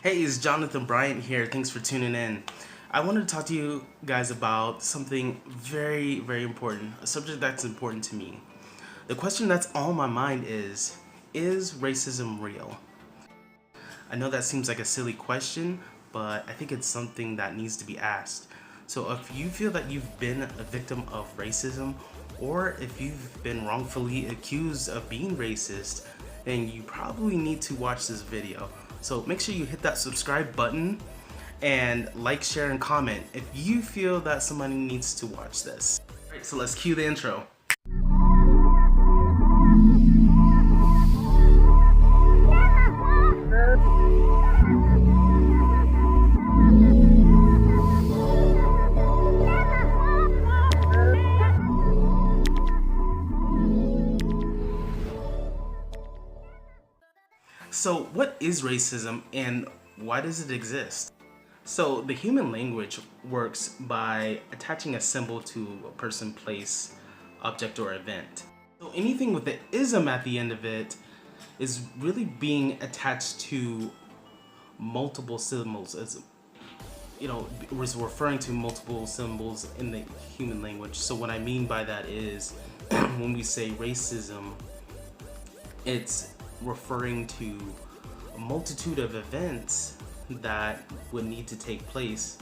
Hey, it's Jonathan Bryant here. Thanks for tuning in. I wanted to talk to you guys about something very, very important, a subject that's important to me. The question that's on my mind is racism real? I know that seems like a silly question, but I think it's something that needs to be asked. So if you feel that you've been a victim of racism, or if you've been wrongfully accused of being racist, then you probably need to watch this video. So make sure you hit that subscribe button and like, share, and comment if you feel that somebody needs to watch this. Alright, so let's cue the intro. So what is racism and why does it exist? So the human language works by attaching a symbol to a person, place, object, or event. So anything with the ism at the end of it is really being attached to multiple symbols. As was referring to multiple symbols in the human language. So what I mean by that is when we say racism, it's referring to a multitude of events that would need to take place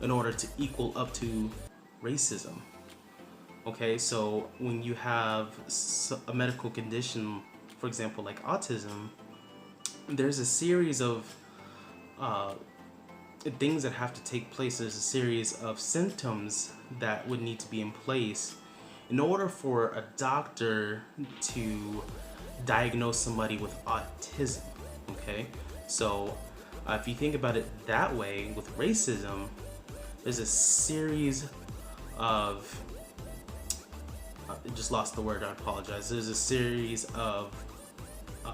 in order to equal up to racism. Okay, so when you have a medical condition, for example, like autism, there's a series of things that have to take place. There's a series of symptoms that would need to be in place in order for a doctor to diagnose somebody with autism. Okay, so if you think about it that way, with racism, there's a series of I just lost the word, I apologize. There's a series of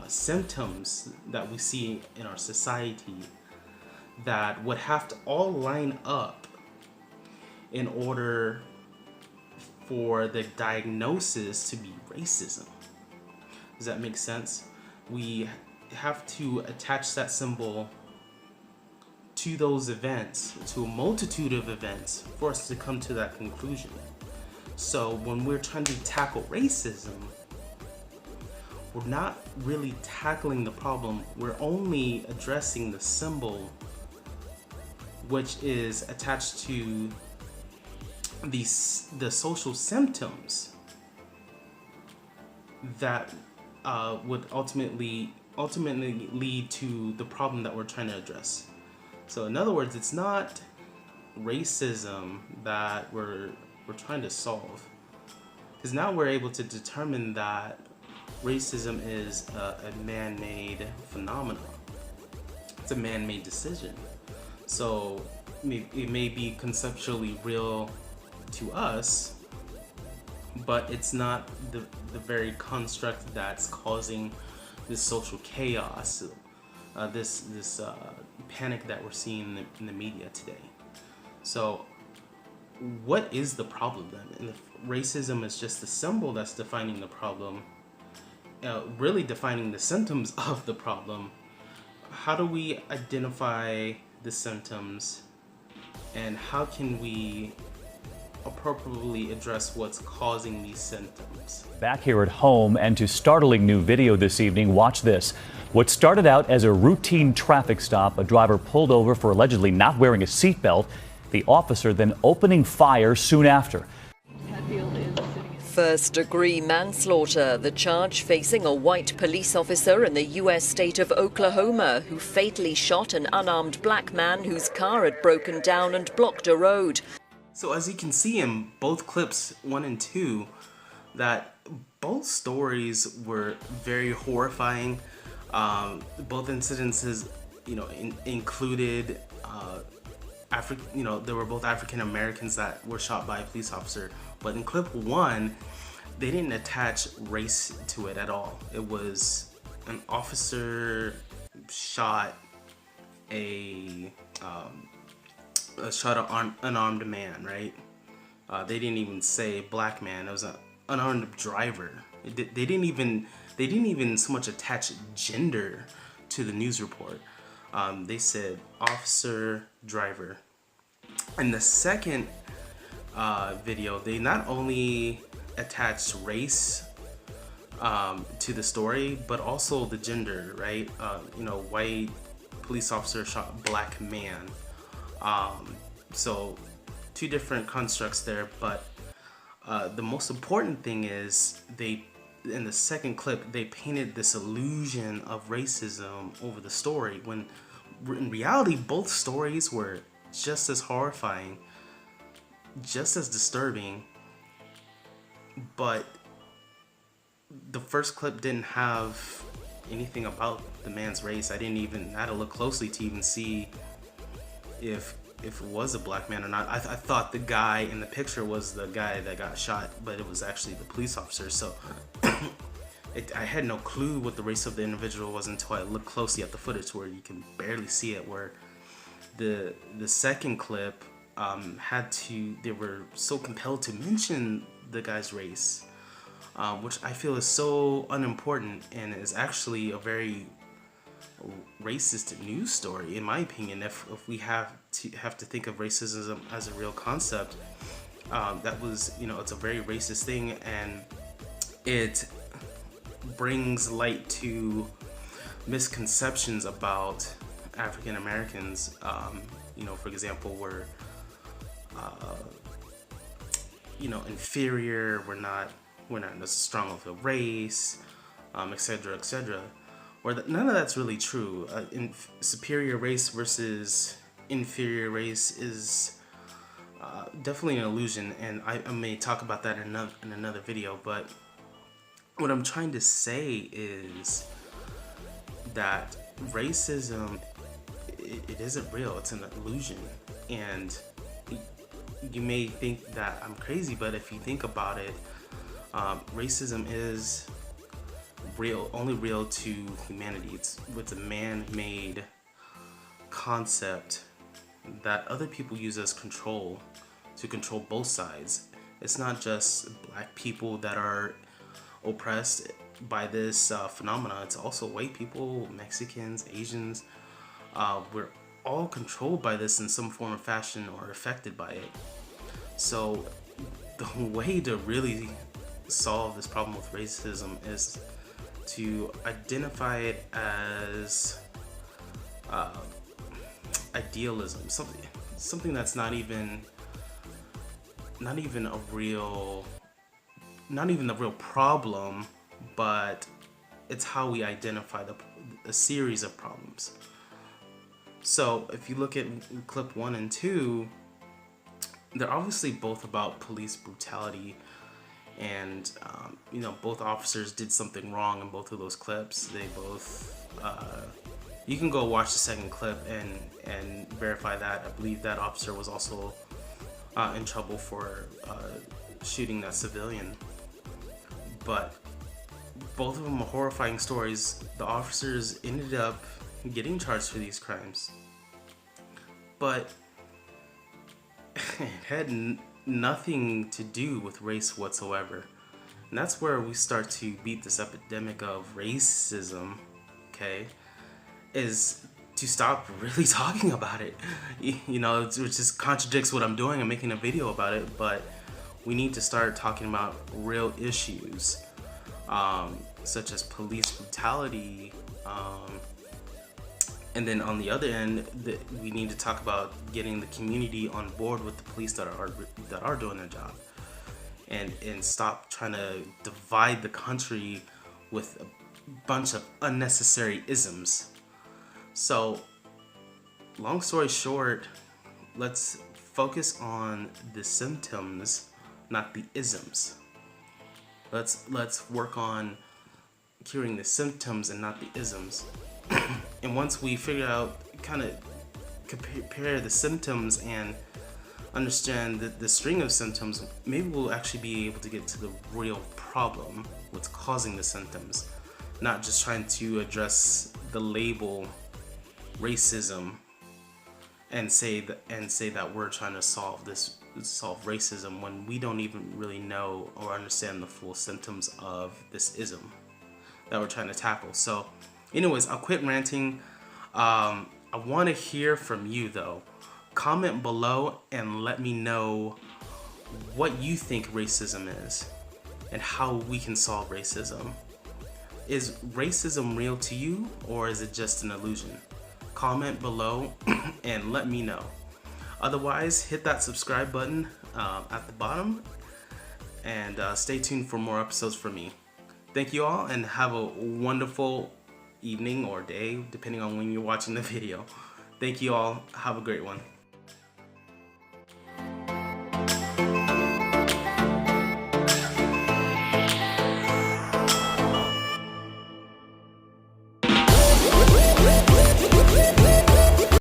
symptoms that we see in our society that would have to all line up in order for the diagnosis to be racism. Does that make sense? We have to attach that symbol to those events, to a multitude of events, for us to come to that conclusion. So when we're trying to tackle racism, we're not really tackling the problem, we're only addressing the symbol which is attached to the social symptoms that would ultimately lead to the problem that we're trying to address. So in other words, it's not racism that we're trying to solve, because now we're able to determine that racism is a man-made phenomenon. It's a man-made decision. So it may be conceptually real to us, but it's not the very construct that's causing this social chaos, this panic that we're seeing in the media today. So what is the problem then? And if racism is just the symbol that's defining the problem, really defining the symptoms of the problem, how do we identify the symptoms, and how can we appropriately address what's causing these symptoms? Back here at home, and to startling new video this evening, watch this. What started out as a routine traffic stop, a driver pulled over for allegedly not wearing a seatbelt, the officer then opening fire soon after. First-degree manslaughter, the charge facing a white police officer in the U.S. state of Oklahoma who fatally shot an unarmed black man whose car had broken down and blocked a road. So as you can see in both clips 1 and 2, that both stories were very horrifying. Both incidences, included there were both African Americans that were shot by a police officer. But in clip 1, they didn't attach race to it at all. It was an officer shot an unarmed man, right? They didn't even say black man. It was an unarmed driver. They didn't even so much attach gender to the news report. They said officer, driver. In the second video, they not only attached race to the story, but also the gender, right? White police officer shot black man. So two different constructs there, but the most important thing is in the second clip, they painted this illusion of racism over the story, when in reality, both stories were just as horrifying, just as disturbing, but the first clip didn't have anything about the man's race. I had to look closely to even see if it was a black man or not. I thought the guy in the picture was the guy that got shot, but it was actually the police officer. So I had no clue what the race of the individual was until I looked closely at the footage, where you can barely see it. Where the second clip they were so compelled to mention the guy's race, which I feel is so unimportant and is actually a very racist news story, in my opinion. If we have to think of racism as a real concept, that was, it's a very racist thing, and it brings light to misconceptions about African Americans. For example, we're inferior. We're not as strong of a race, etc., etc. None of that's really true. Superior race versus inferior race is definitely an illusion, and I may talk about that in another video. But what I'm trying to say is that racism, it isn't real. It's an illusion, and you may think that I'm crazy, but if you think about it, racism is only real to humanity. It's a man-made concept that other people use as control to control both sides. It's not just black people that are oppressed by this phenomena. It's also white people, Mexicans, Asians. We're all controlled by this in some form or fashion, or affected by it. So the way to really solve this problem with racism is to identify it as idealism, something that's not even the real problem, but it's how we identify a series of problems. So if you look at clip 1 and 2, they're obviously both about police brutality, and both officers did something wrong in both of those clips. They both you can go watch the second clip and verify that. I believe that officer was also in trouble for shooting that civilian. But both of them are horrifying stories. The officers ended up getting charged for these crimes, but it had nothing to do with race whatsoever. And that's where we start to beat this epidemic of racism, okay, is to stop really talking about it. It just contradicts what I'm doing. I'm making a video about it, but we need to start talking about real issues, such as police brutality, and then on the other end, we need to talk about getting the community on board with the police that are doing their job, and stop trying to divide the country with a bunch of unnecessary isms. So, long story short, let's focus on the symptoms, not the isms. Let's work on curing the symptoms and not the isms. And once we figure out, kind of compare the symptoms and understand the string of symptoms, maybe we'll actually be able to get to the real problem, what's causing the symptoms, not just trying to address the label racism and say that we're trying to solve racism, when we don't even really know or understand the full symptoms of this ism that we're trying to tackle. So anyways, I'll quit ranting. I want to hear from you though. Comment below and let me know what you think racism is and how we can solve racism. Is racism real to you, or is it just an illusion? Comment below and let me know. Otherwise, hit that subscribe button at the bottom and stay tuned for more episodes from me. Thank you all and have a wonderful evening or day, depending on when you're watching the video. Thank you all. Have a great one.